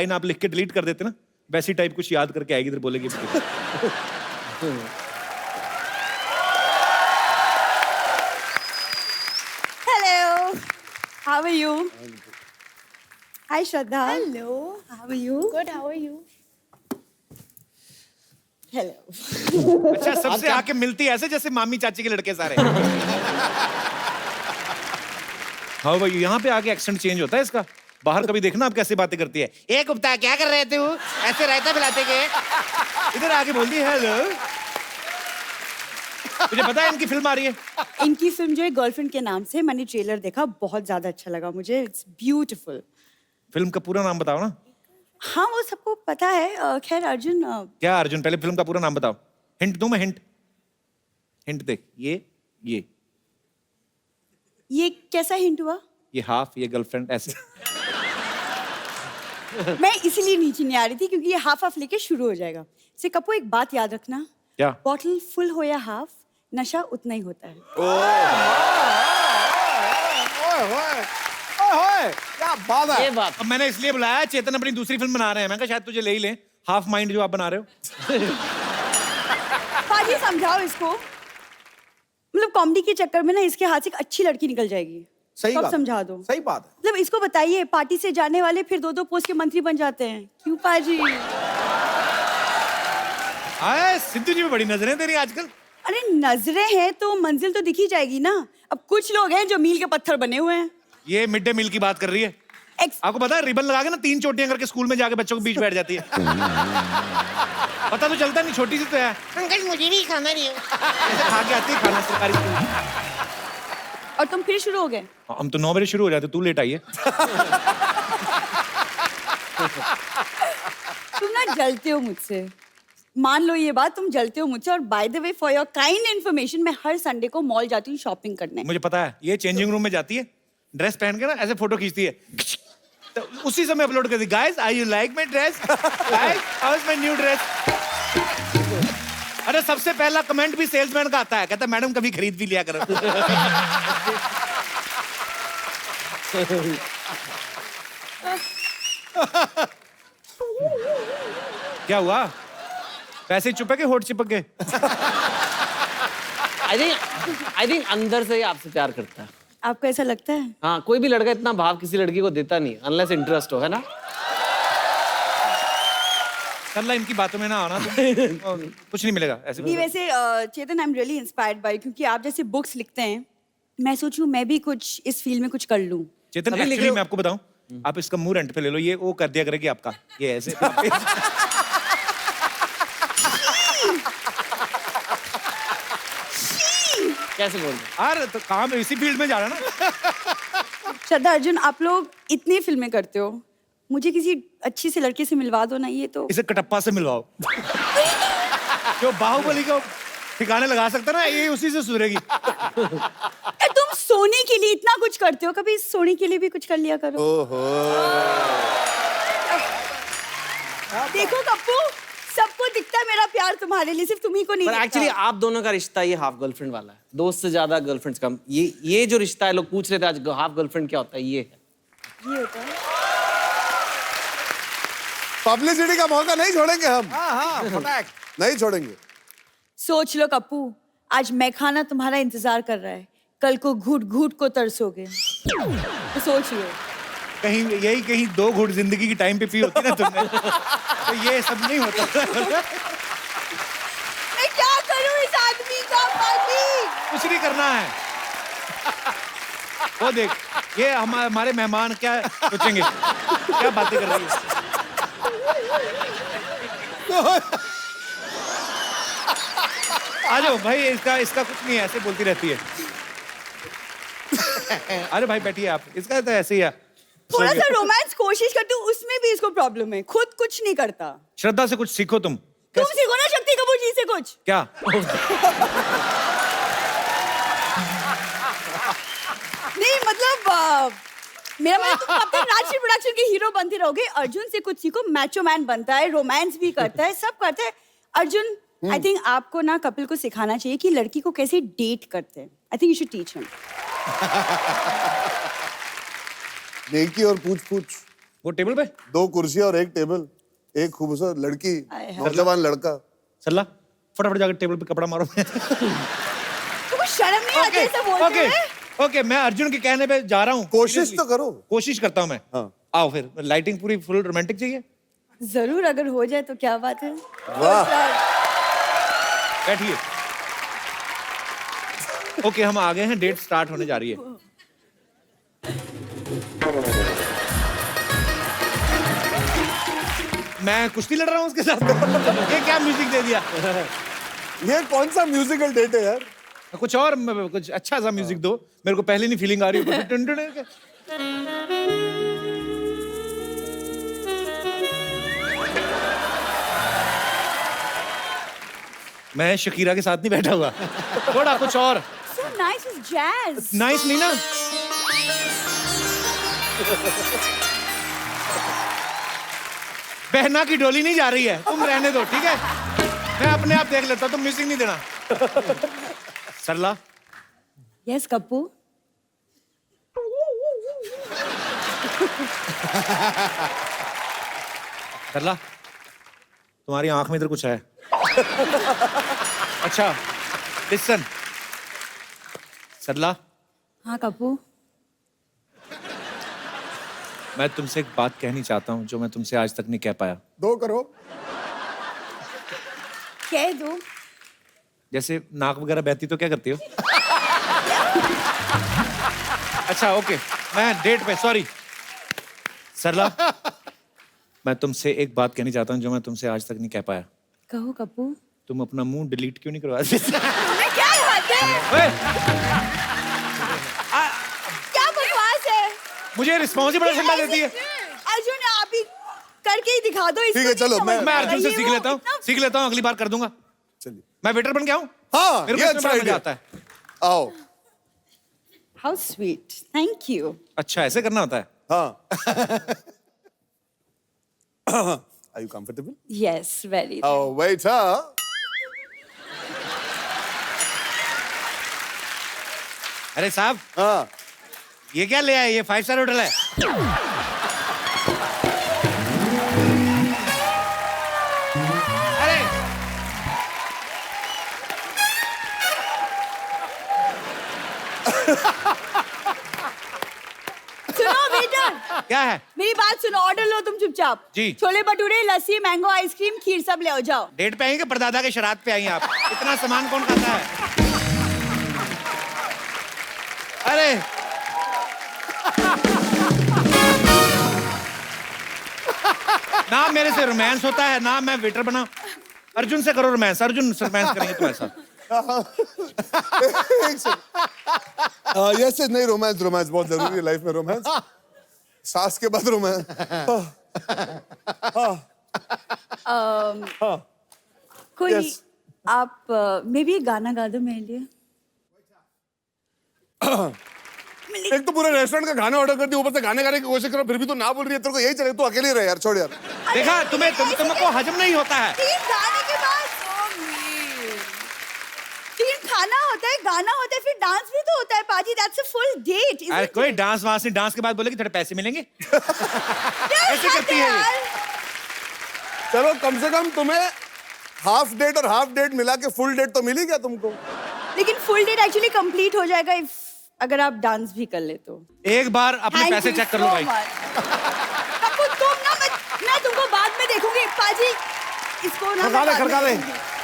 Line आप लिख के डिलीट कर देते ना, वैसी टाइप कुछ याद करके आएगी, इधर बोलेगी। Hello. How are you? Hi, Shraddha. Hello. How are you? Good, how are you? Hello. अच्छा, सबसे आके मिलती ऐसे जैसे मामी चाची के लड़के सारे। हाँ भाई, यहाँ पे आके एक्सेंट चेंज होता है इसका। बाहर कभी देखना आप कैसे बातें करती है। ए गुप्ता, क्या कर रहे थे वो? ऐसे रायता पिलाते के। इधर आके बोलती है हेलो। मुझे पता है इनकी फिल्म आ रही है। इनकी फिल्म जो है गर्लफ्रेंड के नाम से, मैंने ट्रेलर देखा, बहुत ज्यादा अच्छा लगा मुझे। It's beautiful. फिल्म का पूरा नाम बताओ ना। हाँ, वो सबको पता है। खैर अर्जुन, क्या अर्जुन, पहले फिल्म का पूरा नाम बताओ। हिंट दूं मैं? हिंट देख, ये कैसा हिंट हुआ? ये हाफ, ये गर्लफ्रेंड, ऐसे। मैं इसीलिए नीचे नहीं आ रही थी क्योंकि ये हाफ हाफ लेके शुरू हो जाएगा। से कपू, एक बात याद रखना। क्या? बॉटल फुल हो या हाफ, नशा उतना ही होता है। क्या बात है। ये बात अब मैंने इसलिए बुलाया, चेतन अपनी दूसरी फिल्म बना रहे हैं, मैं कहा शायद तुझे ले ही लें। हाफ माइंड जो आप बना रहे हो। पाजी, समझाओ इसको। मतलब कॉमेडी के चक्कर में ना इसके हाथ से एक अच्छी लड़की निकल जाएगी। सही सब बात, समझा दो। सही बात है। मतलब इसको बताइए, पार्टी से जाने वाले फिर 2-2 पोस्ट के मंत्री बन जाते हैं। क्यों पाजी? आए, सिद्धू जी में बड़ी नजरें तेरी आजकल। अरे नजरें हैं तो मंजिल तो दिख ही जाएगी ना। अब कुछ लोग हैं जो मील के पत्थर बने हुए हैं। ये मिड डे मील की बात कर रही है। आपको पता है, रिबन लगा के ना 3 चोटियां करके स्कूल में जाके बच्चों के बीच बैठ जाती है। पता तो चलता नहीं, छोटी सी तो है। अंकल मुझे भी खाना नहीं है। ऐसे खा के आती है खाना सरकारी स्कूल। और तुम फिर शुरू हो गए। हम तो 9 बजे शुरू हो जाते, तू लेट आई है। तुम ना जलते हो मुझसे, मान लो ये बात, तुम जलते हो मुझसे। और by the way, for your kind information, मैं हर संडे को मॉल जाती हूँ शॉपिंग करने। मुझे पता है, ये चेंजिंग रूम में जाती है, ड्रेस पहन के ना ऐसे फोटो खींचती है, तो उसी समय अपलोड कर दी। Guys, are you like my dress? Guys, how is my new dress? अरे सबसे पहला कमेंट भी सेल्समैन का आता है, कहता मैडम कभी खरीद भी लिया करो। क्या हुआ? पैसे चुपके के होठ चिपक गए? आई थिंक अंदर से ही आपसे प्यार करता है। आपको ऐसा लगता है? हाँ, कोई भी लड़का इतना भाव किसी लड़की को देता नहीं, अनलेस इंटरेस्ट हो, है ना? अल्लाह, इनकी बातों में ना आना तो कुछ नहीं मिलेगा ऐसे। नहीं, वैसे Chetan, I am really inspired by, क्योंकि आप जैसे बुक्स लिखते हैं, मैं सोचूं मैं भी कुछ इस फील्ड में कुछ कर लूं। चेतन, अभी लिख एक्चुअली लो। मैं आपको बताऊं, आप इसका मुंह रेंट पे ले लो, ये वो कर दिया करेगी आपका, ये ऐसे। कैसे बोल रहे? यार तो काम इसी फील्ड में जा रहा ना। श्रद्धा, अर्जुन, आप लोग इतनी फिल्में करते हो, मुझे किसी अच्छी सी लड़की से मिलवा दो ना। ये तो इसे कटप्पा से मिलवाओ। जो बाहुबली को ठिकाने लगा सकता ना, ये उसी से सुधरेगी। यार, तुम सोने के लिए इतना कुछ करते हो, कभी सोने के लिए भी कुछ कर लिया करो। ओहो। देखो कप्पू, सबको दिखता है मेरा प्यार तुम्हारे लिए, सिर्फ तुम्ही को नहीं पर दिखता। एक्चुअली आप दोनों का रिश्ता ये हाफ गर्लफ्रेंड वाला है, दोस्त से ज्यादा गर्लफ्रेंड्स कम। ये जो रिश्ता है, लोग पूछ रहे थे आज हाफ गर्लफ्रेंड क्या होता है, ये है। ये होता है। पब्लिसिटी का मौका नहीं छोड़ेंगे हम। हाँ, नहीं छोड़ेंगे। सोच लो कप्पू, आज मैं खाना तुम्हारा इंतजार कर रहा है, कल को घूट घूट को तरसोगे। तो सोच लो। कहीं 2 घूंट जिंदगी की टाइम पे पी होती ना तुमने, तो ये सब नहीं होता। मैं क्या करूं इस आदमी का? पाजी, कुछ नहीं करना है। वो देख, ये हमारे मेहमान क्या सोचेंगे, क्या बातें कर रही है। आ जाओ भाई, इसका कुछ नहीं है, ऐसे बोलती रहती है। अरे भाई बैठिए आप, इसका तो ऐसे ही है। थोड़ा सा रोमांस कोशिश करती हूँ, उसमें भी इसको प्रॉब्लम है, खुद कुछ नहीं करता। श्रद्धा से कुछ सीखो तुम। तुम सीखो ना शक्ति कपूर जी से कुछ। क्या? नहीं मतलब मेरा मतलब, तुम कब तक राजश्री प्रोडक्शन के हीरो बनते रहोगे? अर्जुन से कुछ सीखो, मैचो मैन बनता है, रोमांस भी करता है, सब करता है। अर्जुन, आई थिंक आपको ना कपिल को सिखाना चाहिए कि लड़की को कैसे डेट करते हैं। I think you should teach him. नेकी और पूछ पूछ वो टेबल पे 2 कुर्सियां और 1 टेबल, एक खूबसूरत लड़की, आय हाय। नौजवान लड़का। सल्ला फटाफट जाकर टेबल पे कपड़ा मारो। तुमको शर्म नहीं आती ऐसा बोलते ओके हुए? ओके, मैं अर्जुन के कहने पे जा रहा हूँ। कोशिश तो करो। कोशिश करता हूँ मैं। हाँ। आओ फिर, लाइटिंग पूरी फुल रोमांटिक चाहिए। जरूर, अगर हो जाए तो क्या बात है। वाह। बैठिए। ओके, हम आ गए हैं, डेट स्टार्ट होने जा रही है। मैं कुश्ती लड़ रहा हूँ उसके साथ। ये क्या म्यूजिक दे दिया। ये कौन सा म्यूजिकल डेट है यार? कुछ और कुछ अच्छा सा म्यूजिक दो, मेरे को पहले नहीं फीलिंग आ रही है। टन टन टन। मैं शकीरा के साथ नहीं बैठा हुआ, थोड़ा कुछ और So nice is jazz. Nice नहीं ना। बहना की डोली नहीं जा रही है, तुम रहने दो, ठीक है? मैं अपने आप देख लेता हूं, तुम म्यूजिक नहीं देना। सरला, Yes, कप्पू। सरला, तुम्हारी आंख में इधर कुछ है। अच्छा, लिसन। सरला, हाँ कप्पू। मैं तुमसे एक बात कहनी चाहता हूँ जो मैं तुमसे आज तक नहीं कह पाया। 2 करो। कह दो। जैसे नाक वगैरह बहती तो क्या करती हो? अच्छा ओके, मैं डेट पे, सॉरी। सरला, मैं तुमसे एक बात कहनी चाहता हूँ जो मैं तुमसे आज तक नहीं कह पाया। कहो कप्पू। तुम अपना मुंह डिलीट क्यों नहीं करवाते? तुमने क्या बात है? ओए, क्या बकवास है? मुझे रिस्पॉन्सिबल ठंडा देती है। अर्जुन, आप ही करके ही दिखा दो इसको। ठीक है, चलो, नहीं समझ मैं में अर्जुन से रही सीख वो लेता हूँ, इतना- सीख लेता हूँ, अगली बार कर दूंगा। चलिए। मैं वेटर बन गया हूँ। हाँ, मेरे ये को इसमें अच्छा बड़ा मजा आइडिया। आता है। आओ। How sweet. Thank you. अच्छा, ऐसे करना होता है। हाँ। Are you comfortable? Yes, very. Oh, waiter. अरे साहब, हाँ। ये क्या ले आए? ये 5 स्टार होटल है। अरे सुनो बेटा, क्या है? मेरी बात सुनो, ऑर्डर लो तुम चुपचाप। जी। छोले भटूरे, लस्सी, मैंगो आइसक्रीम, खीर सब ले आओ, जाओ। डेट पे आई कि परदादा के शराध पे आई आप? इतना सामान कौन खाता है? अरे ना मेरे से रोमांस होता है ना मैं वेटर बना। अर्जुन से करो रोमांस, अर्जुन से रोमांस करेंगे तुम्हारे साथ। यस, नहीं, रोमांस रोमांस बहुत जरूरी है लाइफ में। रोमांस सास के बाद रोमांस। कोई Yes. आप मे भी गाना गा दो मेरे लिए। एक तो पूरे रेस्टोरेंट का खाना ऑर्डर कर दिया, ऊपर से गाने गाने की कोशिश करो, फिर भी तू ना बोल रही है। तेरे को यही चले, तू अकेले रहे यार, छोड़ यार। देखा, तुमको हजम नहीं होता है। तीन गाने के बाद तीन खाना होता है, गाना होता है, फिर डांस भी तो होता है पाजी। That's a full date. अरे कोई डांस वांस नहीं, डांस के बाद बोले कि थोड़े पैसे मिलेंगे। ऐसे करती है ये। चलो, कम से कम तुम्हें हाफ डेट और हाफ डेट मिला के फुल डेट तो मिली क्या तुमको? लेकिन फुल डेट एक्चुअली कंप्लीट हो जाएगा if अगर आप डांस भी कर ले तो। एक बार अपने Thank पैसे you चेक कर लो so भाई। much. कपूर, तुम ना मैं तुमको बाद में देखूंगी पाजी। इसको ना खड़का ले।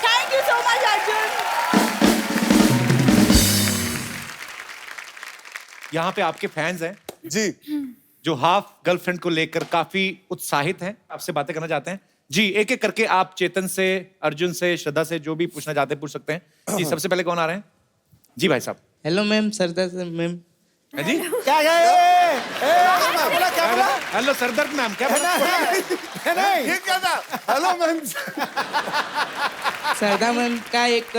Thank you so much Arjun. यहाँ पे आपके फैंस हैं जी। जो हाफ गर्लफ्रेंड को लेकर काफी उत्साहित हैं, आपसे बातें करना चाहते हैं। जी, एक एक करके आप चेतन से, अर्जुन से, श्रद्धा से जो भी पूछना चाहते हैं पूछ सकते हैं। जी, सबसे पहले कौन आ रहे हैं? जी भाई साहब। हेलो मैम, सरदार मैम। है जी? क्या बोला? हेलो सरदर्द मैम, क्या बोला? ये क्या था? Hello ma'am. सरदार मैम का एक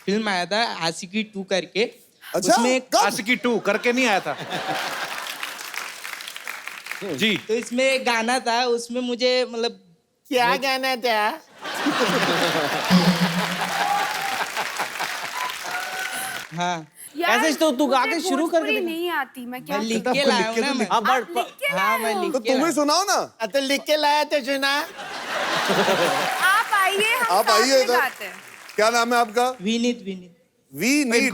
फिल्म आया था आशिकी 2 करके। अच्छा, उसमें एक कब? आशिकी 2 करके नहीं आया था। जी, तो इसमें एक गाना था, उसमें मुझे मतलब क्या गाना था? हाँ यार, ऐसे तो तू गा के मुझे शुरू कर भोजपुरी दे। नहीं आती, मैं क्या लिख करूं? के लाया हूं ना मैं। हाँ आप लिख के लाए मैं हो। लिख तो के तुम्हें सुनाओ ना। तो लिख के लाया तो सुना। आप आइए, हम आप साथ आइए में इधर। गाते हैं। क्या नाम है आपका? विनीत विनीत।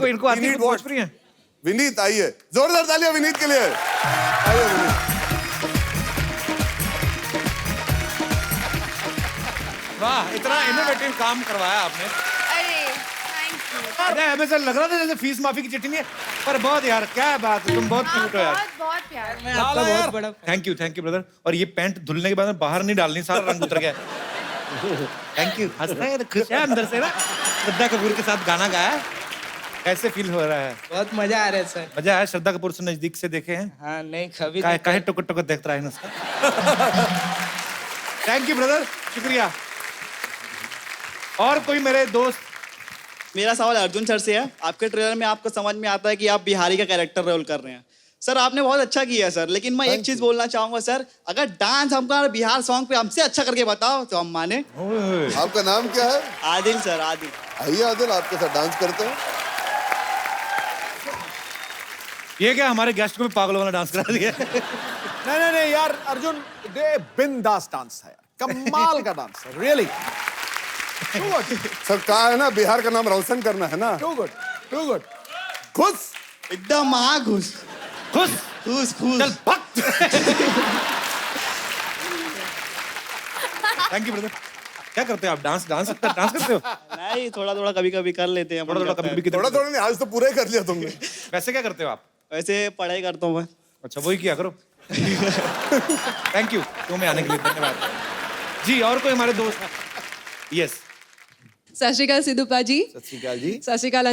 इनको आती है विनीत भोजपुरी है? विनीत आइए, जोरदार तालियां विनीत के लिए। आइए विनीत। वाह, इतना इनोवेटिव काम करवाया आपने। अरे थैंक यू। अरे हमें से लग रहा था जैसे फीस माफी की चिट्ठी नहीं है, पर बहुत यार क्या बात है, तुम बहुत क्यूट हो यार। बहुत बहुत प्यार। मैं आपका बहुत बड़ा थैंक यू ब्रदर। और ये पैंट धुलने के बाद में बाहर नहीं डालनी, सारा रंग उतर गया है। Thank you. हंसता है, खुश है अंदर से ना। श्रद्धा कपूर के साथ गाना गाया है। कैसे फील हो रहा है? बहुत मजा आ रहा है सर। मजा आया? श्रद्धा कपूर से नजदीक से देखे हैं? हाँ नहीं कभी काहे टुकट टुकट देखता रहा है उसका। थैंक यू ब्रदर, शुक्रिया। और कोई मेरे दोस्त? मेरा सवाल अर्जुन सर से है। आपके ट्रेलर में आपको समझ में आता है कि आप बिहारी का कैरेक्टर रोल कर रहे हैं। सर आपने बहुत अच्छा किया सर, लेकिन मैं एक चीज बोलना चाहूंगा सर, अगर डांस हमका बिहार सॉन्ग पे हमसे अच्छा करके बताओ तो हम माने। आपका नाम क्या है? आदिल सर, आदिल। आइए आदिल, आपके साथ डांस करते हैं। ये क्या हमारे गेस्ट को भी पागलों वाला डांस करा दिया? नहीं यार अर्जुन, ये बिंदास डांस है यार, कमाल का डांस है, रियली सर कहा है ना, बिहार का नाम रोशन करना है ना। Too good. खुश। एकदम महाघुस। खुश खुश खुश। चल भग। Thank you brother. क्या करते हो आप? डांस करते हो? नहीं, थोड़ा थोड़ा कभी कभी कर लेते हैं। थोड़ा कभी कभी थोड़ा थोड़ा नहीं, आज तो पूरा ही कर लिया तुमने। वैसे क्या करते हो आप? वैसे पढ़ाई करता हूँ मैं। अच्छा, वही किया करो। थैंक यू शो में आने के लिए, धन्यवाद जी। और कोई हमारे दोस्त? यस। सत श्री अकाल सिद्धू पाजी। सत श्री अकाल जी। सत श्री अकाल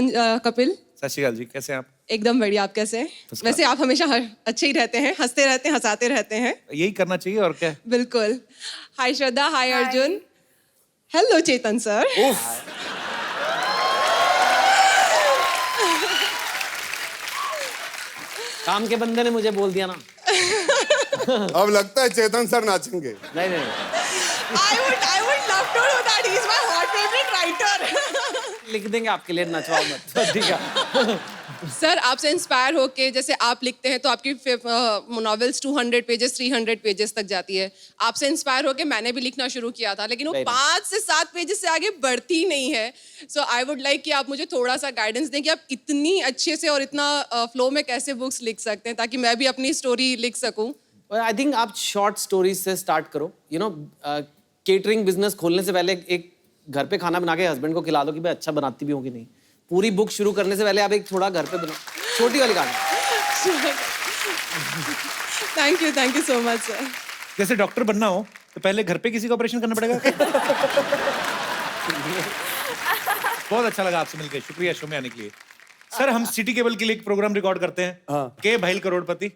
कपिल। सत श्री अकाल जी, कैसे हैं आप? एकदम बढ़िया, आप कैसे हैं? वैसे आप हमेशा अच्छे ही रहते हैं, हंसते रहते हैं, हंसाते रहते हैं। यही करना चाहिए और क्या। बिल्कुल। हाय श्रद्धा, हाय अर्जुन, हेलो चेतन सर। काम के बंदे ने मुझे बोल दिया ना। अब लगता है चेतन सर नाचेंगे। नहीं I would love to do that. He's my hot favorite writer. लिख देंगे आपके लिए, नचवाओ मत। ठीक है। सर आपसे इंस्पायर होके, जैसे आप लिखते हैं तो आपकी नॉवेल्स 200 पेजेस 300 पेजेस तक जाती है। आपसे इंस्पायर होके मैंने भी लिखना शुरू किया था, लेकिन वो Very nice. 5 से 7 पेजेस से आगे बढ़ती नहीं है। सो आई वुड लाइक कि आप मुझे थोड़ा सा गाइडेंस दें कि आप इतनी अच्छे से और इतना फ्लो में कैसे बुक्स लिख सकते हैं, ताकि मैं भी अपनी स्टोरी लिख सकूं। आई थिंक आप शॉर्ट स्टोरीज से स्टार्ट करो। यू नो, केटरिंग बिजनेस खोलने से पहले एक घर पे खाना बना के हस्बैंड को खिला दो कि भाई अच्छा बनाती भी होगी नहीं। पूरी बुक शुरू करने से पहले आप एक थोड़ा घर पे बनाओ, छोटी वाली कहानी। Thank you so much sir. जैसे डॉक्टर बनना हो तो पहले घर पे किसी का ऑपरेशन करना पड़ेगा। बहुत अच्छा लगा आपसे मिलकर, शुक्रिया शो में आने के लिए। सर हम सिटी केबल के लिए एक प्रोग्राम रिकॉर्ड करते हैं, के भाई करोड़पति,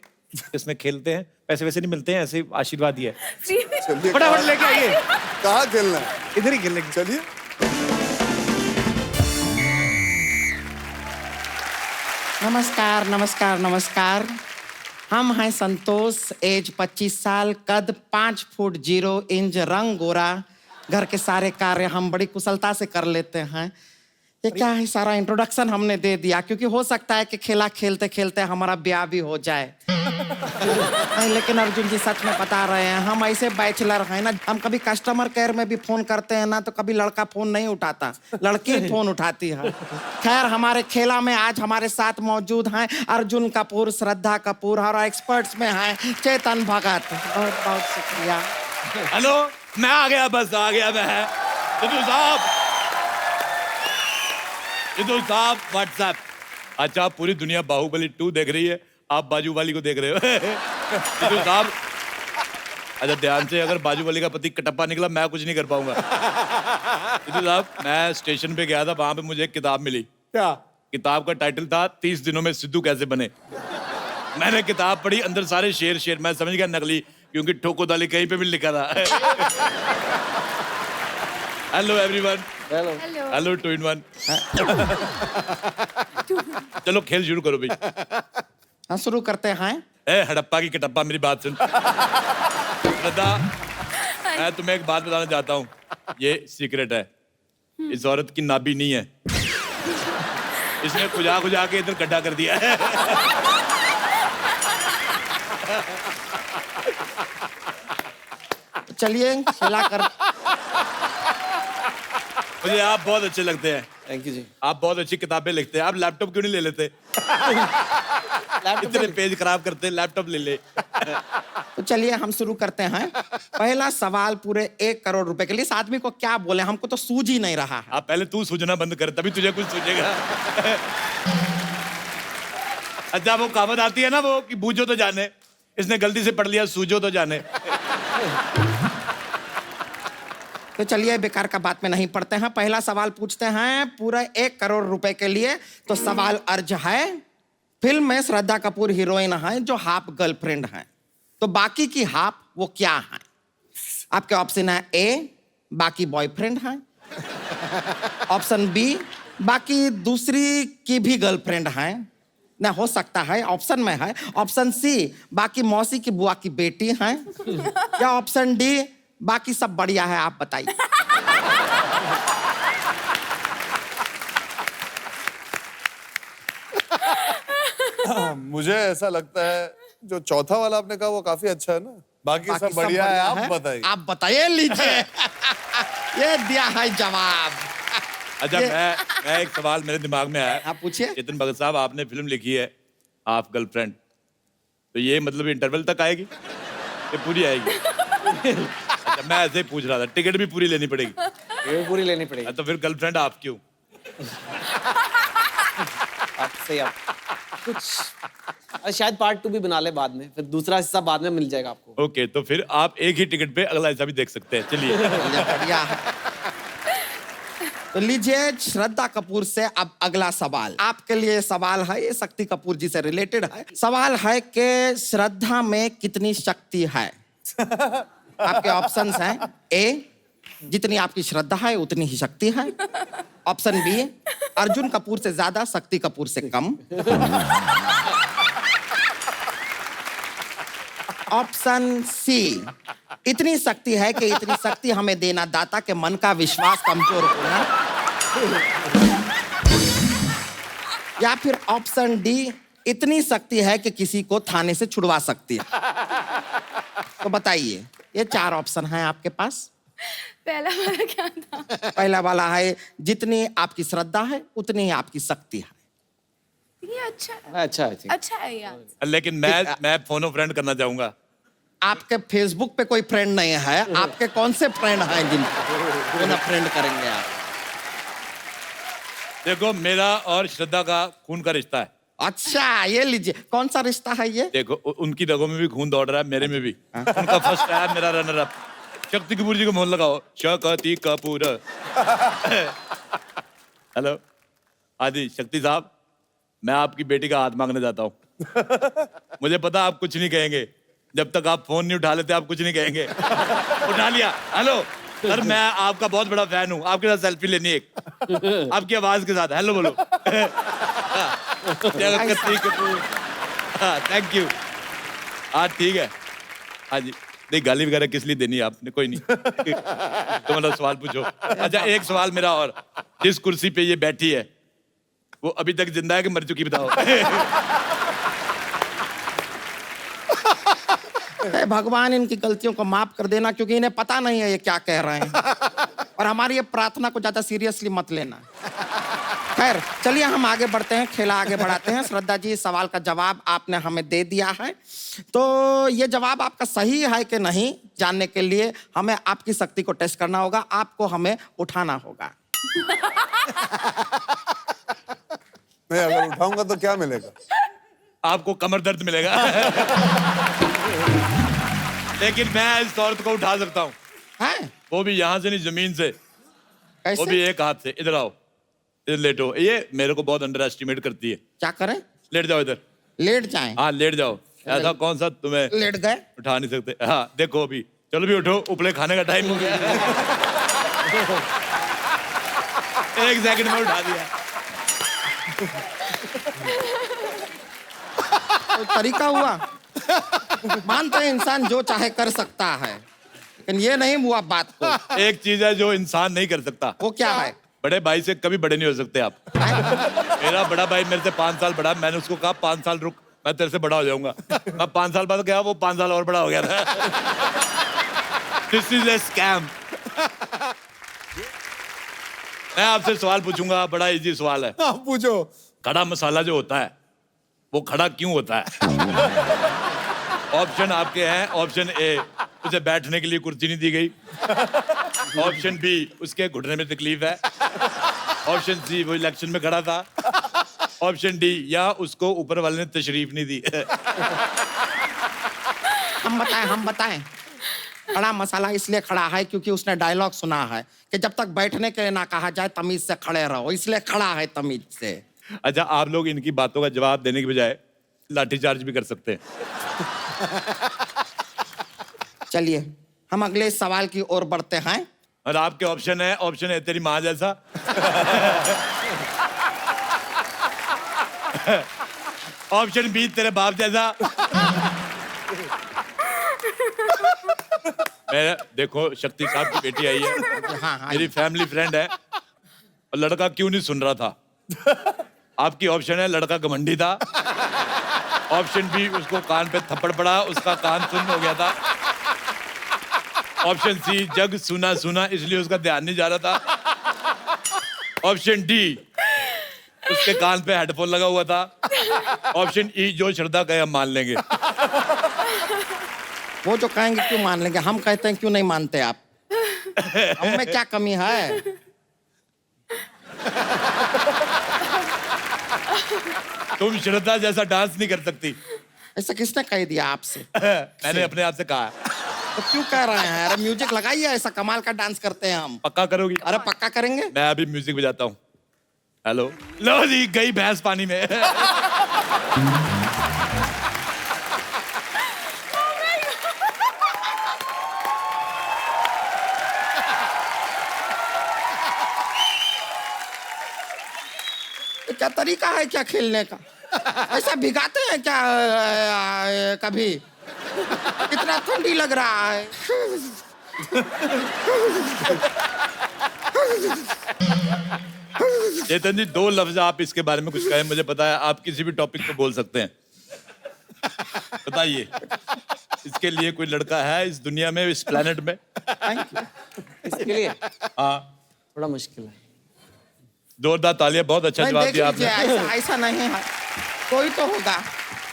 इसमें खेलते हैं, पैसे वैसे नहीं मिलते हैं, ऐसे आशीर्वाद ही है। चलिए, फटाफट लेके आइए। कहाँ खेलना है? इधर ही खेलेंगे। चलिए। नमस्कार। हम हैं संतोष, एज 25 साल, कद 5 फुट 0 इंच, रंग गोरा। घर के सारे कार्य हम बड़ी कुशलता से कर लेते हैं। ये क्या है, सारा इंट्रोडक्शन हमने दे दिया क्योंकि हो सकता है कि खेला खेलते खेलते हमारा ब्याह भी हो जाए। नहीं, लेकिन अर्जुन जी सच में बता रहे हैं, हम ऐसे बैचलर हैं ना, हम कभी कस्टमर केयर में भी फोन करते हैं ना तो कभी लड़का फोन नहीं उठाता, लड़की ही फोन उठाती है। खैर, हमारे खेला में आज हमारे साथ मौजूद हैं अर्जुन कपूर, श्रद्धा कपूर और एक्सपर्ट्स में हैं चेतन भगत। बहुत बहुत शुक्रिया। हेलो, मैं आ गया, बस आ गया मैं। सिद्धू साहब व्हाट्सएप। अच्छा, पूरी दुनिया बाहुबली 2 देख रही है, आप बाजू वाली को देख रहे हो। सिद्धू साहब, अच्छा ध्यान से, अगर बाजू वाली का पति कटप्पा निकला मैं कुछ नहीं कर पाऊंगा। सिद्धू साहब, मैं स्टेशन पे गया था, वहां पे मुझे एक किताब मिली। क्या? किताब का टाइटल था 30 दिनों में सिद्धू कैसे बने। मैंने किताब पढ़ी, अंदर सारे शेर, मैं समझ गया नकली, क्योंकि ठोको दाली कहीं पे भी लिखा था। Hello everyone. Hello 2 in 1। चलो खेल शुरू करो भाई। हाँ, शुरू करते हैं। ए हड़प्पा की कटप्पा, मेरी बात सुन। श्रद्धा, मैं तुम्हें एक बात बताना चाहता हूँ, ये सीक्रेट है। इस औरत की नाभि नहीं है, इसने खुजा खुजा के इधर गड्ढा कर दिया है। चलिए खिलाकर। मुझे आप बहुत अच्छे लगते हैं। थैंक यू जी। आप बहुत अच्छी किताबें लिखते हैं। आप लैपटॉप क्यों नहीं ले लेते? इतने पेज खराब करते, लैपटॉप ले ले। तो चलिए हम शुरू करते हैं। पहला सवाल पूरे 1 करोड़ रुपए के लिए। इस आदमी को क्या बोले, हमको तो सूझ ही नहीं रहा है। आप पहले तू सूझना बंद कर, तभी तुझे कुछ सूझेगा। अच्छा वो कहावत आती है ना वो कि बूझो तो जाने, इसने गलती से पढ़ लिया सूझो तो जाने। तो चलिए बेकार का बात में नहीं पढ़ते हैं। पहला सवाल पूछते हैं पूरा 1 करोड़ रुपए के लिए। तो सवाल अर्ज है, फिल्म में श्रद्धा कपूर हीरोइन है जो हाफ गर्लफ्रेंड है, तो बाकी की हाफ वो क्या है? आपके ऑप्शन है ए, बाकी बॉयफ्रेंड है। ऑप्शन बी, बाकी दूसरी की भी गर्लफ्रेंड है, ना हो सकता है ऑप्शन में है। ऑप्शन सी, बाकी मौसी की बुआ की बेटी है। या ऑप्शन डी, बाकी सब बढ़िया है, आप बताइए। मुझे ऐसा लगता है जो चौथा वाला आपने कहा वो काफी अच्छा है ना। बाकी सब बढ़िया है, आप बताइए। आप बताइए, लीजिए। ये दिया है जवाब। अच्छा मैं एक सवाल मेरे दिमाग में आया। आप पूछिए। चेतन भगत साहब, आपने फिल्म लिखी है हाफ गर्लफ्रेंड, तो ये मतलब इंटरवल तक आएगी, ये पूरी आएगी? अच्छा मैं ऐसे ही पूछ रहा था, टिकट भी पूरी लेनी पड़ेगी? ये पूरी लेनी पड़ेगी। तो फिर गर्लफ्रेंड आप क्यों? आपसे आप कुछ शायद पार्ट 2 भी बना ले बाद में, फिर दूसरा हिस्सा बाद में मिल जाएगा आपको। ओके, तो फिर आप एक ही टिकट पे अगला हिस्सा भी देख सकते हैं। चलिए। बढ़िया है। तो लीजिए श्रद्धा कपूर से अब अगला सवाल। आपके लिए सवाल है, ये शक्ति कपूर जी से रिलेटेड है। सवाल है कि श्रद्धा में कितनी शक्ति है? आपके ऑप्शंस हैं, ए, जितनी आपकी श्रद्धा है उतनी ही शक्ति है। ऑप्शन बी, अर्जुन कपूर से ज्यादा, शक्ति कपूर से कम। ऑप्शन सी, इतनी शक्ति है कि इतनी शक्ति हमें देना दाता के मन का विश्वास कमजोर होना। या फिर ऑप्शन डी, इतनी शक्ति है कि किसी को थाने से छुड़वा सकती है। तो बताइए, ये 4 ऑप्शन हैं आपके पास। पहला वाला क्या था? पहला वाला है जितनी आपकी श्रद्धा है उतनी ही आपकी शक्ति है। ये अच्छा है। अच्छा है, ठीक। अच्छा है यार। लेकिन मैं फोनो फ्रेंड करना चाहूंगा। आपके फेसबुक पे कोई फ्रेंड नहीं है, आपके कौन से फ्रेंड हैं जिनको ना फ्रेंड करेंगे आप? देखो मेरा और श्रद्धा का खून का रिश्ता है। अच्छा ये लीजिए, कौन सा रिश्ता है ये? देखो उनकी रगों में भी खून दौड़ रहा है, मेरे में भी। उनका फर्स्ट है, मेरा रनर अप। शक्ति कपूर जी को मोहन लगाओ, शक्ति कपूर। हेलो, हाँ जी शक्ति साहब, मैं आपकी बेटी का हाथ मांगने जाता हूँ। मुझे पता आप कुछ नहीं कहेंगे, जब तक आप फोन नहीं उठा लेते आप कुछ नहीं कहेंगे। उठा लिया। हेलो सर, मैं आपका बहुत बड़ा फैन हूँ, आपके साथ सेल्फी लेनी है एक, आपकी आवाज के साथ। हेलो बोलो। Shakti Kapoor, thank you. हाँ ठीक है, हाँ जी। नहीं गाली वगैरह किस लिए देनी है आपने, कोई नहीं। तो मतलब सवाल पूछो। अच्छा एक सवाल मेरा और, जिस कुर्सी पे ये बैठी है वो अभी तक जिंदा है कि मर चुकी, बताओ। भगवान इनकी गलतियों को माफ कर देना, क्योंकि इन्हें पता नहीं है ये क्या कह रहे हैं। और हमारी ये प्रार्थना को ज्यादा सीरियसली मत लेना। खैर चलिए हम आगे बढ़ते हैं, खेला आगे बढ़ाते हैं। श्रद्धा जी, सवाल का जवाब आपने हमें दे दिया है, तो ये जवाब आपका सही है कि नहीं जानने के लिए हमें आपकी शक्ति को टेस्ट करना होगा, आपको हमें उठाना होगा। मैं अगर उठाऊंगा तो क्या मिलेगा? आपको कमर दर्द मिलेगा। लेकिन मैं इस औरत को उठा सकता हूँ। हैं? वो भी यहाँ से नहीं, जमीन से। कैसे? वो भी एक हाथ से। इधर आओ, इधर लेटो। ये मेरे को बहुत अंडर एस्टिमेट करती है। क्या करें? लेट जाओ इधर। लेट जाएं? हाँ लेट जाओ। ऐसा कौन सा तुम्हें लेट गए? उठा नहीं सकते? हाँ देखो अभी, चलो भी उठो, उपले खाने का टाइम हो गया। एक सेकंड में उठा दिया। तो तरीका हुआ। मानते हैं इंसान जो चाहे कर सकता है, लेकिन ये नहीं हुआ बात को। एक चीज है जो इंसान नहीं कर सकता, वो क्या है? बड़े भाई से कभी बड़े नहीं हो सकते आप। मेरा बड़ा भाई मेरे से 5 साल बड़ा, मैंने उसको कहा 5 साल रुक, मैं तेरे से बड़ा हो जाऊंगा। मैं 5 साल बाद गया, वो 5 साल और बड़ा हो गया था। This is a scam. मैं आपसे सवाल पूछूंगा, बड़ा इजी सवाल है। आप पूछो। खड़ा मसाला जो होता है वो खड़ा क्यों होता है? ऑप्शन आपके हैं। ऑप्शन ए, उसे बैठने के लिए कुर्सी नहीं दी गई। ऑप्शन बी, उसके घुटने में तकलीफ है। ऑप्शन सी, वो इलेक्शन में खड़ा था। ऑप्शन डी, या उसको ऊपर वाले ने तशरीफ नहीं दी। हम बताएं। खड़ा मसाला इसलिए खड़ा है क्योंकि उसने डायलॉग सुना है कि जब तक बैठने के ना कहा जाए तमीज से खड़े रहो, इसलिए खड़ा है तमीज से। अच्छा, आप लोग इनकी बातों का जवाब देने की बजाय लाठीचार्ज भी कर सकते हैं। चलिए हम अगले सवाल की ओर बढ़ते हैं। और आपके ऑप्शन है, ऑप्शन है तेरी माँ जैसा, ऑप्शन बी तेरे बाप जैसा। मैं देखो, शक्ति साहब की बेटी आई है, हाँ, मेरी फैमिली फ्रेंड है, और लड़का क्यों नहीं सुन रहा था? आपकी ऑप्शन है लड़का घमंडी था। ऑप्शन बी, उसको कान पे थप्पड़ पड़ा, उसका कान सुन्न हो गया था। ऑप्शन सी, जग सुना सुना इसलिए उसका ध्यान नहीं जा रहा था। ऑप्शन डी, उसके कान पे हेडफोन लगा हुआ था। ऑप्शन ई, जो श्रद्धा कहे हम मान लेंगे। वो जो कहेंगे क्यों मान लेंगे, हम कहते हैं क्यों नहीं मानते आप? हम में क्या कमी है? तुम श्रद्धा जैसा डांस नहीं कर सकती। ऐसा किसने कह दिया आपसे? मैंने अपने आप से कहा। तो क्यों कह रहे हैं? अरे म्यूजिक लगाइए, ऐसा कमाल का डांस करते हैं हम। पक्का करोगी? अरे पक्का करेंगे। मैं अभी म्यूजिक बजाता हूँ। हेलो, लो जी, गई भैंस पानी में। क्या तरीका है क्या खेलने का? ऐसा भिगाते हैं क्या कभी? कितना ठंडी लग रहा है। चेतन जी, 2 लफ्ज आप इसके बारे में कुछ कहें। मुझे पता है आप किसी भी टॉपिक पे बोल सकते हैं। बताइए, इसके लिए कोई लड़का है इस दुनिया में, इस प्लेनेट में? इसके लिए हाँ, थोड़ा मुश्किल है। जोरदार तालियां, बहुत अच्छा नहीं, जवाब देख दिया लीजिए, आपने। ऐसा नहीं है, कोई तो होगा।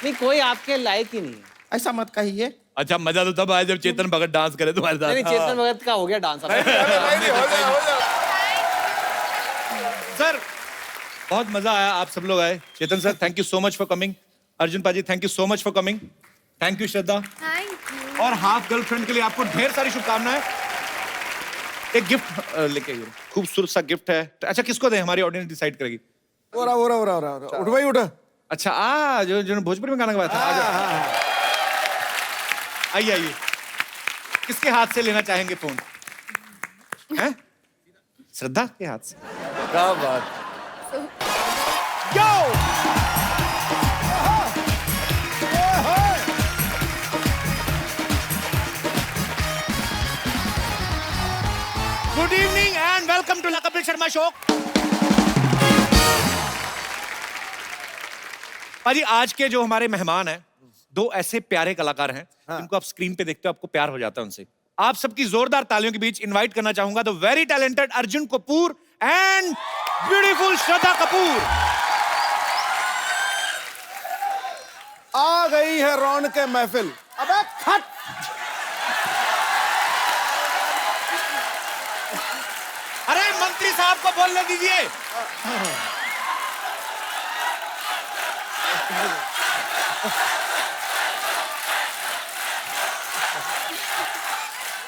नहीं, कोई आपके लायक ही नहीं है। ऐसा मत कहिए। अच्छा, मजा तो तब आया जब चेतन भगत डांस करे तुम्हारे साथ। नहीं, चेतन भगत का हो गया डांस। सर, बहुत मजा आया, आप सब लोग आए। Chetan sir, thank you so much for coming. Arjun पाजी, thank you so much for coming. Thank you Shraddha. Thank you. और हाफ गर्लफ्रेंड के लिए आपको ढेर सारी शुभकामनाएं। एक गिफ्ट लेके आइए, खूबसूरत सा गिफ्ट है। अच्छा, किसको दें? हमारी ऑडियंस डिसाइड करेगी। हो रहा उठ भाई, उठ। अच्छा, जो भोजपुरी में गाना गाया था। आ जाओ। आइए आइए। किसके हाथ से लेना चाहेंगे फोन? हैं? श्रद्धा के हाथ से। क्या बात। Good evening and welcome to Kapil Sharma show. पाजी, आज के जो हमारे मेहमान हैं, 2 ऐसे प्यारे कलाकार हैं जिनको आप स्क्रीन पे देखते हो, आपको प्यार हो जाता है उनसे। आप सबकी जोरदार तालियों के बीच इनवाइट करना चाहूंगा the very talented Arjun Kapoor and beautiful Shraddha Kapoor. आ गई है रौनक महफिल। अबे खट। अरे मंत्री साहब को बोलने दीजिए।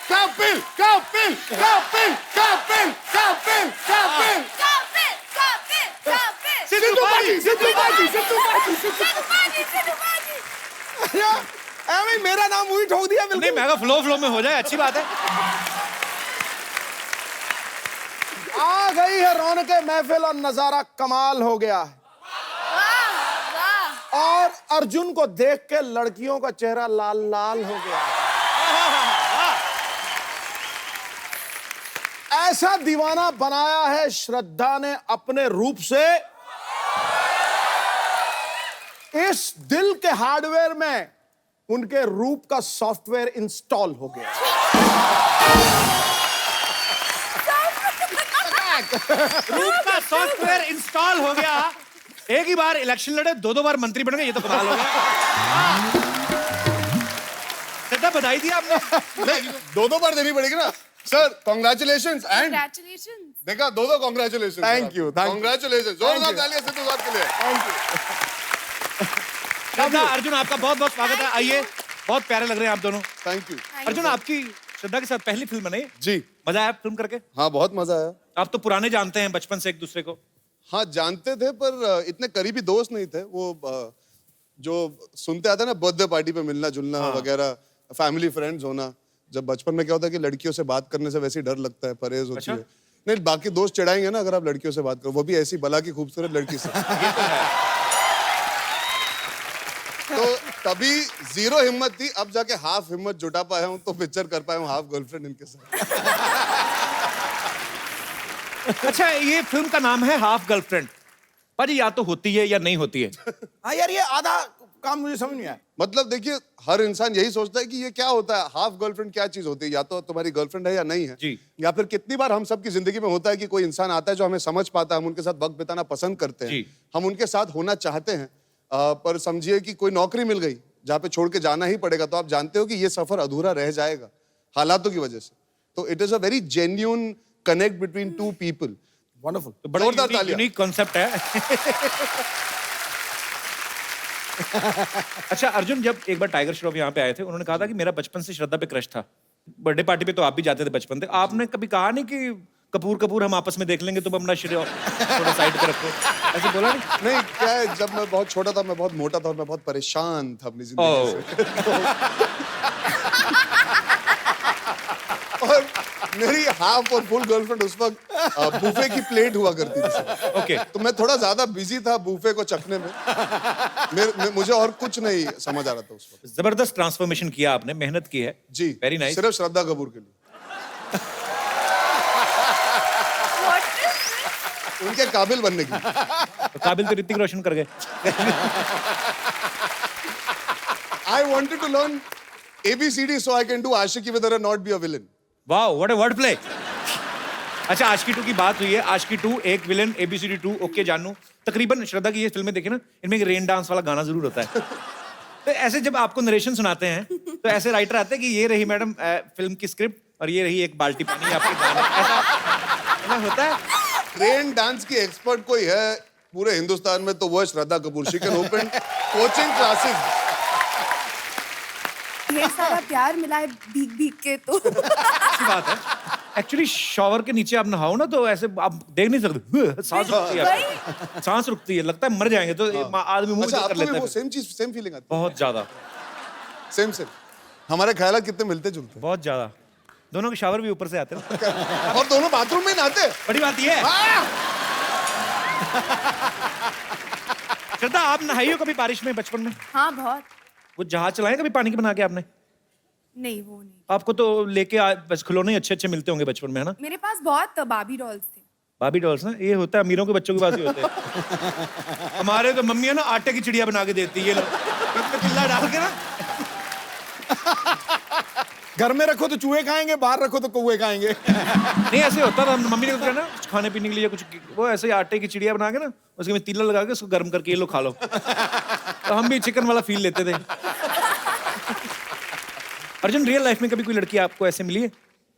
कपिल कपिल कपिल कपिल कपिल कपिल सिद्धू पाजी सिद्धू पाजी सिद्धू पाजी सिद्धू पाजी। अरे मेरा नाम वही ठोक दिया नहीं, बिल्कुल। मैं कहा फ्लो में हो जाए, अच्छी बात है। आ गई है रौनक महफिल और नजारा कमाल हो गया है। और अर्जुन को देख के लड़कियों का चेहरा लाल लाल हो गया है। ऐसा दीवाना बनाया है श्रद्धा ने अपने रूप से, इस दिल के हार्डवेयर में उनके रूप का सॉफ्टवेयर इंस्टॉल हो गया। रूप का सॉफ्टवेयर इंस्टॉल हो गया। एक ही बार इलेक्शन लड़े, दो बार मंत्री बन गए, ये तो कमाल हो गया। श्रद्धा, बधाई दी आपने। दो बार देनी पड़ेगी ना सर। Congratulation and Congratulations. देखा, दो congratulation. Thank you, thank you. Congratulation. जोरदार तालियां सिद्धू साहब के लिए। श्रद्धा, अर्जुन, आपका बहुत बहुत स्वागत है। आइए, बहुत प्यारे लग रहे हैं आप दोनों। Thank you. अर्जुन, आपकी श्रद्धा के साथ पहली फिल्म बनी? जी। मजा आया फिल्म करके? हाँ, बहुत मजा आया। आप तो पुराने जानते हैं बचपन से एक दूसरे को। हाँ, जानते थे पर इतने करीबी दोस्त नहीं थे। वो जो सुनते आते ना, बर्थडे पार्टी पे मिलना जुलना वगैरह, फैमिली फ्रेंड्स होना। जब बचपन में क्या होता है कि लड़कियों से बात करने से वैसे ही डर लगता है, परहेज होती है। नहीं, बाकी दोस्त चिढ़ाएंगे ना अगर आप लड़कियों से बात करो, वो भी ऐसी भला की खूबसूरत लड़की से। तो तभी जीरो हिम्मत थी, अब जाके हाफ हिम्मत जुटा पाया हूँ, तो पिक्चर कर पाया हूँ हाफ गर्लफ्रेंड इनके साथ। अच्छा, ये फिल्म का नाम है हाफ गर्लफ्रेंड। पर या तो होती है या नहीं होती है। हाँ यार, ये आधा काम मुझे समझ नहीं आया। मतलब देखिए, हर इंसान यही सोचता है कि ये क्या होता है, हाफ गर्लफ्रेंड क्या चीज होती है, या तो तुम्हारी गर्लफ्रेंड है या नहीं है। जी। या फिर कितनी बार हम सबकी जिंदगी में होता है कि कोई इंसान आता है जो हमें समझ पाता है, हम उनके साथ वक्त बिताना पसंद करते हैं, जी। हम उनके साथ होना चाहते हैं, पर समझिए कि कोई नौकरी मिल गई जहाँ पे छोड़ के जाना ही पड़ेगा, तो आप जानते हो कि ये सफर अधूरा रह जाएगा हालातों की वजह से। तो it is a very genuine connect between two people. Wonderful. तो बड़ा जोरदार तालियां। यूनिक कॉन्सेप्ट है। अच्छा अर्जुन, जब एक बार टाइगर श्रॉफ यहाँ पे आए थे, उन्होंने कहा था कि मेरा बचपन से श्रद्धा पे क्रश था। बर्थडे पार्टी पे तो आप भी जाते थे बचपन से। आपने कभी कहा नहीं कि कपूर हम आपस में देख लेंगे, तुम अपना थोड़ा साइड पे रखो, ऐसे बोला नहीं? नहीं, क्या है, जब मैं बहुत छोटा था, मैं बहुत मोटा था और मैं बहुत परेशान था अपनी जिंदगी से। और मेरी हाफ और फुल गर्लफ्रेंड उस वक्त बूफे की प्लेट हुआ करती थी। ओके। तो मैं थोड़ा ज्यादा बिजी था बूफे को चखने में। मुझे और कुछ नहीं समझ आ रहा था उस वक्त। जबरदस्त ट्रांसफॉर्मेशन किया आपने, मेहनत की है। जी, वेरी नाइस। सिर्फ श्रद्धा कपूर के लिए। उनके काबिल बनने की। तो काबिल तो ऋतिक रोशन कर गए। I wanted to learn ABCD so I can do Aashiki with her and not be a villain. वाह, व्हाट अ वर्ड प्ले। अच्छा, आशिकी 2 की बात हुई है। आशिकी 2 एक विलेन, ABCD 2 ओके जानू। तकरीबन श्रद्धा की ये फिल्में देखी ना, इनमें एक रेन डांस वाला गाना जरूर होता है। तो ऐसे जब आपको नरेशन सुनाते हैं तो ऐसे राइटर आते हैं कि ये रही मैडम फिल्म की स्क्रिप्ट और ये रही एक बाल्टी पानी आपके गाने, ऐसा होता है। रेन डांस की एक्सपर्ट कोई है पूरे हिंदुस्तान में तो वो है Shraddha Kapoor. She can open coaching classes. ढेर सारा प्यार मिला है भीग भीग के, तो अच्छी बात है। एक्चुअली शॉवर के नीचे आप नहाओ ना तो ऐसे आप देख नहीं सकते, सांस रुकती है, सांस रुकती है, लगता है मर जाएंगे, तो आदमी मुंह अच्छा, कर आपको लेता भी है। वो सेम चीज, सेम फीलिंग आती बहुत ज्यादा, है? सेम हमारे ख्याल कितने मिलते जुलते बहुत ज्यादा। दोनों के शावर भी ऊपर से आते हैं। हैं। और दोनों बाथरूम में नहाते हैं। बड़ी बात ये है। श्रद्धा, आप नहाई हो कभी बारिश में बचपन में? हाँ बहुत। वो जहाज चलाए कभी पानी के बना के आपने? नहीं, वो नहीं। आपको तो लेके बस खिलौने ही अच्छे मिलते होंगे बचपन में, है ना? मेरे पास बहुत बाबी डॉल्स थे। बाबी डॉल्स ना, ये होता है अमीरों के बच्चों के पास ही होते हैं। हमारे तो मम्मी है ना आटे की चिड़िया बना के देती है, ये लोग इसमें चिल्ला डाल के ना। घर में रखो तो चूहे खाएंगे, बाहर रखो तो कौवे खाएंगे। नहीं, ऐसे होता था, मम्मी ने ना कुछ खाने पीने के लिए कुछ, वो ऐसे ही आटे की चिड़िया बना के ना उसके में तीला लगा के उसको गर्म करके ये लो खा लो। तो हम भी चिकन वाला फील लेते थे। अर्जुन, रियल लाइफ में कभी कोई लड़की आपको ऐसे मिली है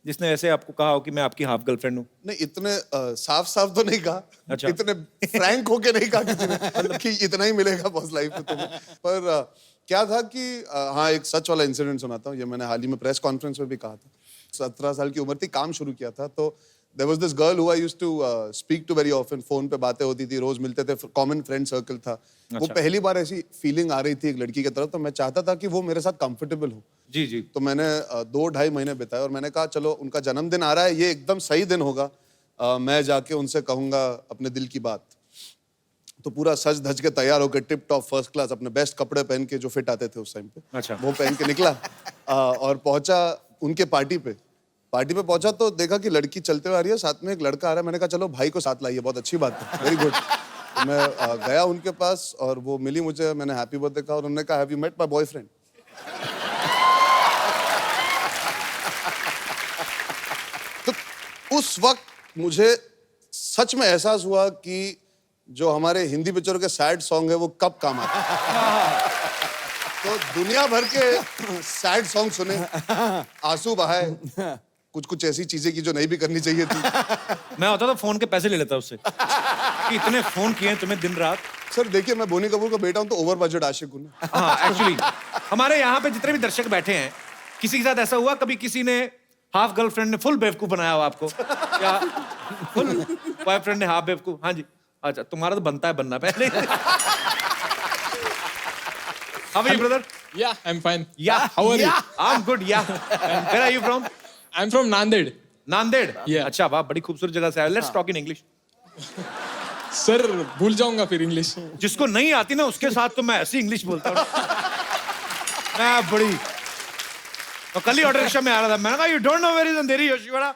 जिसने ऐसे आपको कहा हो कि मैं आपकी हाफ गर्लफ्रेंड हूँ? नहीं, इतने साफ साफ तो नहीं कहा। अच्छा। इतने फ्रैंक होके नहीं कहा किसी ने कि इतना ही मिलेगा बस लाइफ में तुम्हें। पर क्या था कि हाँ, एक सच वाला इंसिडेंट सुनाता हूँ। ये मैंने हाल ही में प्रेस कॉन्फ्रेंस में भी कहा था। 17 साल की उम्र थी, काम शुरू किया था, तो there was this girl who I used to speak to very often. Phone पे बातें होती थी, रोज मिलते थे, कॉमन फ्रेंड सर्कल था। वो पहली बार ऐसी फीलिंग आ रही थी एक लड़की की तरफ, तो मैं चाहता था कि वो मेरे साथ कंफर्टेबल हो। जी जी। तो मैंने 2-2.5 महीने बिताए और मैंने कहा चलो उनका जन्मदिन आ रहा है, ये एकदम सही दिन होगा, मैं जाके उनसे कहूंगा अपने दिल की बात। तो पूरा सज धज के तैयार होकर टिप टॉप फर्स्ट क्लास अपने बेस्ट कपड़े पहन के जो फिट आते थे उस टाइम पे, अच्छा। वो पहन के निकला और पहुंचा उनके पार्टी पे। पार्टी पे पहुंचा तो देखा कि लड़की चलते हुए आ रही है, साथ में एक लड़का आ रहा है। मैंने कहा चलो भाई को साथ लाइए, बहुत अच्छी बात है, वेरी गुड। तो मैं गया उनके पास और वो मिली मुझे, मैंने हैप्पी बर्थडे कहा और उन्होंने कहा have you met my boyfriend. तो उस वक्त मुझे सच में एहसास हुआ कि जो हमारे हिंदी पिक्चरों के सैड सॉन्ग है वो कब काम आते हैं। तो दुनिया भर के सैड सॉन्ग सुने, आंसू बहाए, कुछ कुछ ऐसी चीजें की जो नहीं भी करनी चाहिए थी। मैं होता तो फोन के पैसे ले लेता उससे कि इतने फोन किए हैं तुम्हें दिन रात। सर देखिए, मैं बोनी कपूर का बेटा हूं तो ओवर बजट आशिक हूं ना। हाँ एक्चुअली हमारे यहाँ पे जितने भी दर्शक बैठे हैं, किसी के साथ ऐसा हुआ कभी किसी ने हाफ गर्लफ्रेंड ने फुल बेवकूफ बनाया हो आपको, या फुल बॉयफ्रेंड ने हाफ बेवकूफ? हाँ जी, अच्छा तुम्हारा तो बनता है बनना पहले। How are you, brother? Yeah, I'm fine. Yeah. How are you? I'm good. Yeah. And where are you from? I'm from Nanded. Nanded. Yeah. अच्छा वाह, बड़ी खूबसूरत जगह से आए। Let's talk in English. Sir भूल जाऊंगा फिर इंग्लिश। जिसको नहीं आती ना उसके साथ तो मैं ऐसी इंग्लिश बोलता हूँ। मैं बड़ी। तो कल ही ऑटो रिक्शा में आ रहा था, मैंने कहा you don't know where is Andheri योशीवाड़ा?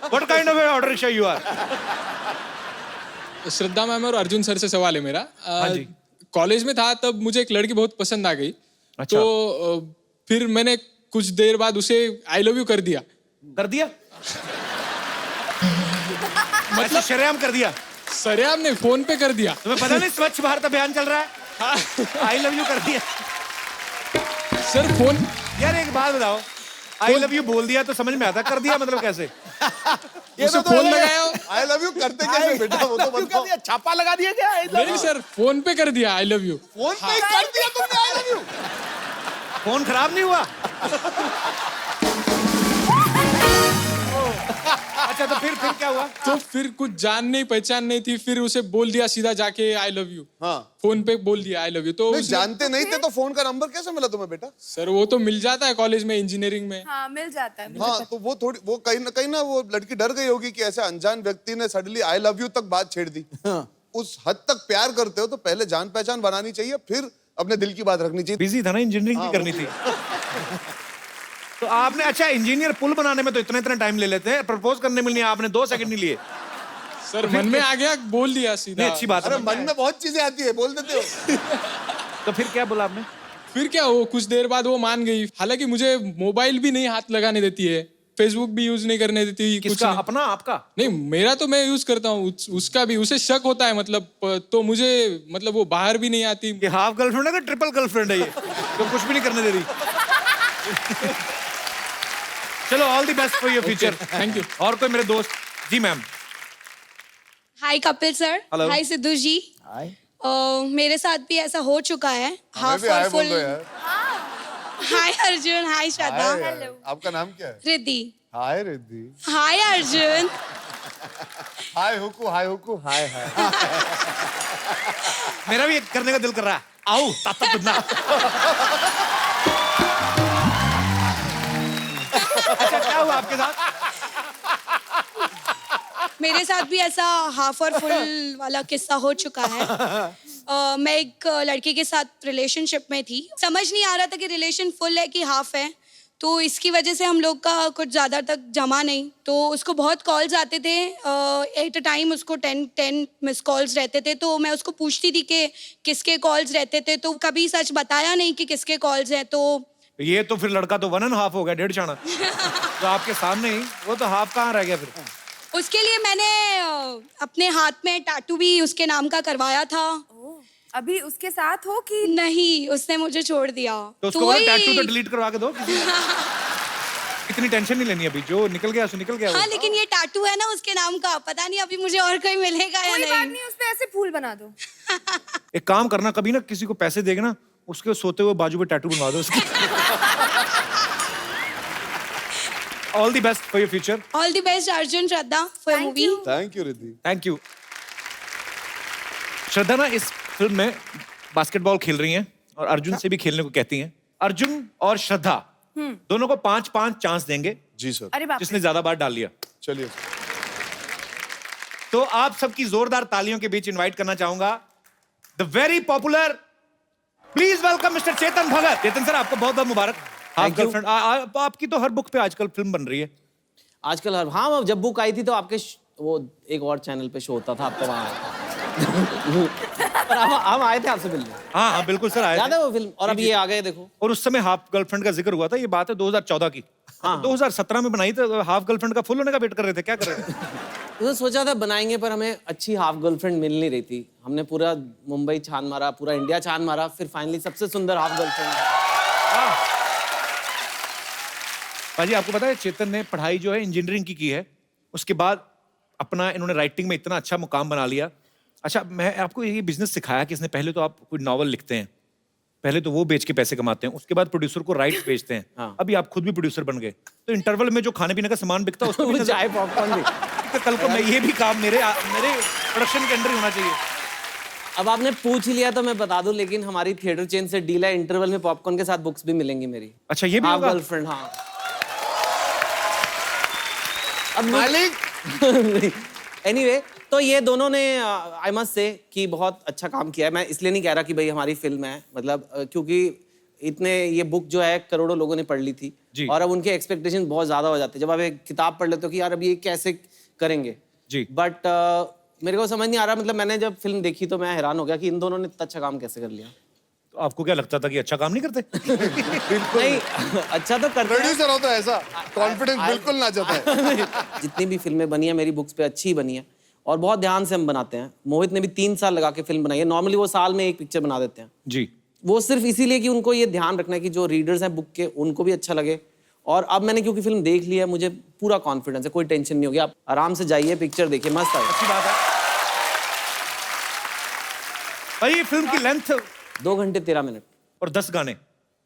What kind of a auto rickshaw you are? Shraddha ma'am और अर्जुन सर से सवाल है मेरा। हाँ जी। कॉलेज में था तब मुझे एक लड़की बहुत पसंद आ गई। अच्छा। तो फिर मैंने कुछ देर बाद उसे आई लव यू कर दिया। कर दिया? मतलब शरेआम कर दिया? सरेआम ने फोन पे कर दिया। तुम्हें पता नहीं स्वच्छ भारत अभियान चल रहा है? आई लव यू कर दिया? सर फोन, यार एक बात बताओ, आई लव यू बोल दिया तो समझ में आता, कर दिया मतलब कैसे? उसे फोन लगाया। आई लव यू करते कैसे बेटा, वो तो बताओ। छापा लगा दिया क्या? नहीं सर, फोन पे कर दिया आई लव यू। फोन पे ही कर दिया तुमने आई लव यू? फोन खराब नहीं हुआ? अच्छा तो फिर क्या हुआ? तो फिर कुछ जान नहीं पहचान नहीं थी, फिर उसे बोल दिया सीधा जाके आई लव यू। हाँ। फोन पे बोल दिया आई लव यू। तो नहीं, जानते नहीं थे तो फोन का नंबर कैसे मिला तुम्हें बेटा? सर वो तो मिल जाता है कॉलेज में, इंजीनियरिंग में। हाँ मिल जाता है। हाँ, तो वो थोड़ी, वो कहीं ना वो लड़की डर गई होगी कि ऐसे अनजान व्यक्ति ने सडनली आई लव यू तक बात छेड़ दी। उस हद तक प्यार करते हो तो पहले जान पहचान बनानी चाहिए, फिर अपने दिल की बात रखनी चाहिए। बिजी था ना, इंजीनियरिंग भी करनी थी। तो आपने, अच्छा इंजीनियर पुल बनाने में तो इतना टाइम ले लेते हैं, प्रपोज करने में नहीं आपने 2 सेकंड नहीं लिए? सर मन में आ गया, बोल दिया सीधा। नहीं अच्छी बात है। अरे मन में बहुत चीजें आती है, बोल देते हो। तो फिर क्या बोला आपने? फिर क्या, वो कुछ देर बाद वो मान गई। हालांकि मुझे मोबाइल भी नहीं हाथ लगाने देती है, फेसबुक भी यूज नहीं करने देती। कुछ किसका? नहीं। अपना? आपका? नहीं, मेरा तो मैं यूज करता हूँ, उसका भी। उसे शक होता है मतलब, तो मुझे मतलब वो बाहर भी नहीं आती। ये हाफ गर्लफ्रेंड है कि ट्रिपल गर्लफ्रेंड है ये? तो कुछ भी नहीं करने दे रही। चलो all the best for your future. Thank you. और कोई मेरे दोस्त? जी मैम। हाय कपिल सर। Hello. हाय सिद्धू जी। मेरे साथ भी ऐसा हो चुका है। हाफ भी और हाय बोल फुल। दो यार। हाय अर्जुन, हाय श्रद्धा। हाय, आपका नाम क्या है? रिद्धि। हाय रिद्धि। हाय अर्जुन। हाय हुकू, हाय हुकू, हाय हाय। मेरा भी करने का दिल कर रहा है। आओ ताता दुन्ना। अच्छा क्या हुआ आपके साथ? मेरे साथ भी ऐसा हाफ और फुल वाला किस्सा हो चुका है। मैं एक लड़के के साथ रिलेशनशिप में थी। समझ नहीं आ रहा था कि रिलेशन फुल है कि हाफ है, तो इसकी वजह से हम लोग का कुछ ज़्यादा तक जमा नहीं। तो उसको बहुत कॉल्स आते थे, एट अ टाइम उसको 10 मिस कॉल्स रहते थे। तो मैं उसको पूछती थी कि किसके कॉल्स रहते थे, तो कभी सच बताया नहीं कि किसके कॉल्स हैं। तो ये तो फिर लड़का तो 1.5 हो गया, 1.5 चाना। तो आपके सामने ही, वो तो हाफ कहाँ रह गया फिर? उसके लिए मैंने अपने हाथ में टैटू भी उसके नाम का करवाया था। अभी उसके साथ हो कि नहीं, उसने मुझे छोड़ दिया। तो उसको बोलो टैटू तो डिलीट करवा के दो। इतनी टेंशन नहीं लेनी अभी, जो निकल गया सो निकल गया। हाँ लेकिन ये टैटू है ना उसके नाम का, पता नहीं अभी मुझे और कोई मिलेगा या कोई बात नहीं। नहीं, उस पे ऐसे फूल बना दो। एक काम करना, कभी ना किसी को पैसे देगा ना, उसके सोते हुए बाजू पे टैटू बनवा दो उसकी। All the best for your future. All the best Arjun, Shraddha for Thank movie. you. Thank you Riddhi. Thank you. Shraddha ना इस फिल्म में बास्केटबॉल खेल रही हैं और अर्जुन से भी खेलने को कहती हैं। अर्जुन और श्रद्धा दोनों को 5-5 चांस देंगे, जी सर। अरे बाप रे। जिसने ज्यादा बार डाल लिया। चलिए। तो आप सबकी जोरदार तालियों के बीच इनवाइट करना चाहूंगा the very popular, please welcome mister Chetan Bhagat. Chetan sir आपको बहुत बहुत मुबारक। हाफ गर्लफ्रेंड आपकी तो हर बुक पे आजकल फिल्म बन रही है, आजकल हाँ, जब बुक आई थी तो आपके वो एक और चैनल पे शो होता था, आपका वहाँ आया था। पर हम आए थे आपसे मिलने। हाँ हाँ बिल्कुल सर, आए याद थे। है वो फिल्म? और अब ये आ गए देखो। और उस समय हाफ गर्लफ्रेंड का जिक्र हुआ था, ये बात है 2014 की। हाँ। 2017 में बनाई तो हाफ गर्लफ्रेंड का फुल होने का वेट कर रहे थे, क्या कर रहे थे? तो सोचा था बनाएंगे, पर हमें अच्छी हाफ गर्लफ्रेंड मिल नहीं रही थी। हमने पूरा मुंबई छान मारा, पूरा इंडिया छान मारा, फिर फाइनली सबसे सुंदर हाफ गर्लफ्रेंड। भाजी आपको पता है चेतन ने पढ़ाई जो है इंजीनियरिंग की है, उसके बाद अपना इन्होंने राइटिंग में इतना अच्छा मुकाम बना लिया। अच्छा, मैं आपको ये बिजनेस सिखाया कि इसने पहले तो आप कोई नॉवल लिखते हैं, पहले तो वो बेच के पैसे कमाते हैं, उसके बाद प्रोड्यूसर को राइट्स बेचते हैं। हाँ। अभी आप खुद भी प्रोड्यूसर बन गए, तो इंटरवल में जो खाने पीने का सामान बिकता है उसको भी नजर- चाय पॉपकॉर्न भी। तो कल को मैं ये भी काम मेरे प्रोडक्शन के अंडर ही होना चाहिए। अब आपने पूछ ही लिया तो मैं बता दूं, लेकिन हमारी थिएटर चेन से डील है, इंटरवल में पॉपकॉर्न के साथ बुक्स भी मिलेंगी मेरी। अच्छा, ये भी हाफ होगा? गर्लफ्रेंड, हाँ। अब मालिक एनीवे, तो ये दोनों ने आई मस्ट से कि बहुत अच्छा काम किया है। मैं इसलिए नहीं कह रहा कि भाई हमारी फिल्म है, मतलब क्योंकि इतने ये बुक जो है करोड़ों लोगों ने पढ़ ली थी जी। और अब उनके एक्सपेक्टेशन बहुत ज्यादा हो जाते हैं। जब आप एक किताब पढ़ लेते हो कि यार अब ये कैसे करेंगे जी। बट मेरे को समझ नहीं आ रहा, मतलब मैंने जब फिल्म देखी तो मैं हैरान हो गया कि इन दोनों ने इतना अच्छा काम कैसे कर लिया। तो आपको क्या लगता था कि अच्छा काम नहीं करते? नहीं, अच्छा तो करते हैं। प्रोड्यूसर होता है ऐसा, कॉन्फिडेंस बिल्कुल ना जाता है। जितनी भी फिल्में बनी है मेरी बुक्स पे अच्छी बनी है और बहुत ध्यान से हम बनाते हैं। मोहित ने भी 3 साल लगा के फिल्म बनाई है। नॉर्मली वो साल में एक पिक्चर बना देते हैं जी। वो सिर्फ इसीलिए कि उनको ये ध्यान रखना है कि जो रीडर्स हैं बुक के उनको भी अच्छा लगे। और अब मैंने क्योंकि फिल्म देख ली है, मुझे पूरा कॉन्फिडेंस है, कोई टेंशन नहीं होगी। आप आराम से जाइए, पिक्चर देखिए, मस्त है। अच्छी बात है भाई। ये फिल्म की लेंथ 2 घंटे 13 मिनट और 10 गाने?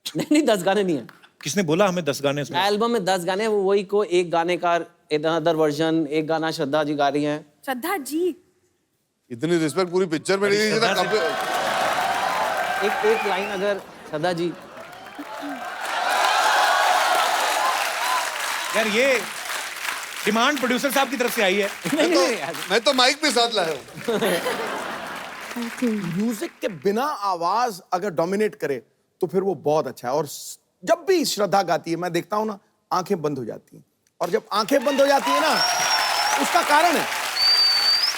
नहीं 10 गाने नहीं है। किसने बोला हमें 10 गाने इसमें? एल्बम में 10 गाने हैं, वो वही को एक गाने का अदर वर्जन, एक गाना श्रद्धा जी गा रही हैं। श्रद्धा जी इतनी रिस्पेक्ट पूरी पिक्चर में नहीं दी था कब? एक लाइन अगर श्रद्धा जी। यार ये डिमांड प्रोड्यूसर साहब की तरफ से आई है। मैं तो माइक भी साथ लाया हूँ। म्यूजिक के बिना आवाज अगर डोमिनेट करे तो फिर वो बहुत अच्छा है। और जब भी श्रद्धा गाती है मैं देखता हूं ना, आंखें बंद हो जाती हैं। और जब आंखें बंद हो जाती है ना, उसका कारण है,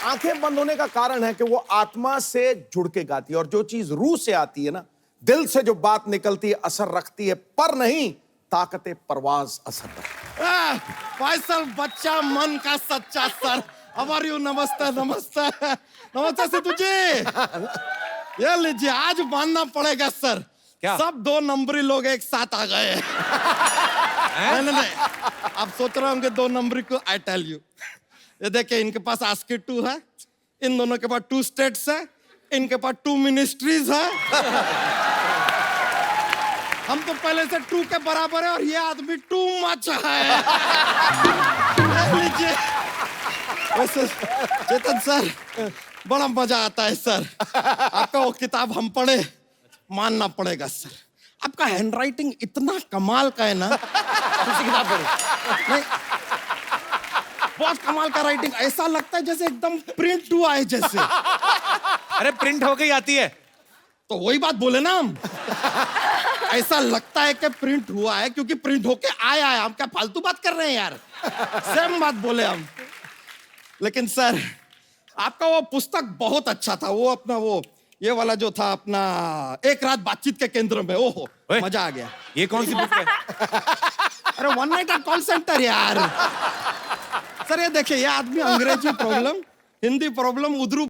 आंखें बंद होने का कारण है कि वो आत्मा से जुड़ के गाती है। और जो चीज रूह से आती है ना, दिल से जो बात निकलती है, असर रखती है, पर नहीं ताकत परवाज असर रखती है। फैसल बच्चा मन का सच्चा सर, हमारी नमस्ते नमस्ते नमस्ते सिद्धू जी। ये लीजिए, आज मानना पड़ेगा सर, क्या? सब 2 नंबरी लोग एक साथ आ गए। नहीं, आप सोच रहे होंगे 2 नंबरी को, आई टेल यू। ये देखिए, इनके पास आस्की 2 है, इन दोनों के पास 2 स्टेट्स है, इनके पास 2 मिनिस्ट्रीज है। हम तो पहले से 2 के बराबर है और ये आदमी 2 मच है। लीजिए। वैसे चेतन सर, बड़ा मजा आता है सर। आपका वो किताब हम पढ़े, मानना पड़ेगा सर, आपका हैंडराइटिंग इतना कमाल का है ना। दूसरी किताब पढ़ी। नहीं, बहुत कमाल का राइटिंग, ऐसा लगता है जैसे एकदम प्रिंट हुआ है जैसे। अरे प्रिंट होके ही आती है। तो वही बात बोले ना हम। ऐसा लगता है कि प्रिंट हुआ है क्योंकि प्रिंट होके आया है। हम क्या फालतू बात कर रहे हैं यार? सेम बात बोले हम। लेकिन सर, आपका वो पुस्तक बहुत अच्छा था। वो अपना वो ये वाला जो था अपना एक रात बातचीत के केंद्र में, ओहो मजा आ गया। ये कौन सी बुक है? अरे 1 नाइट कॉल सेंटर यार। सर ये देखिए, ये आदमी अंग्रेजी प्रॉब्लम, हिंदी प्रॉब्लम, उर्दू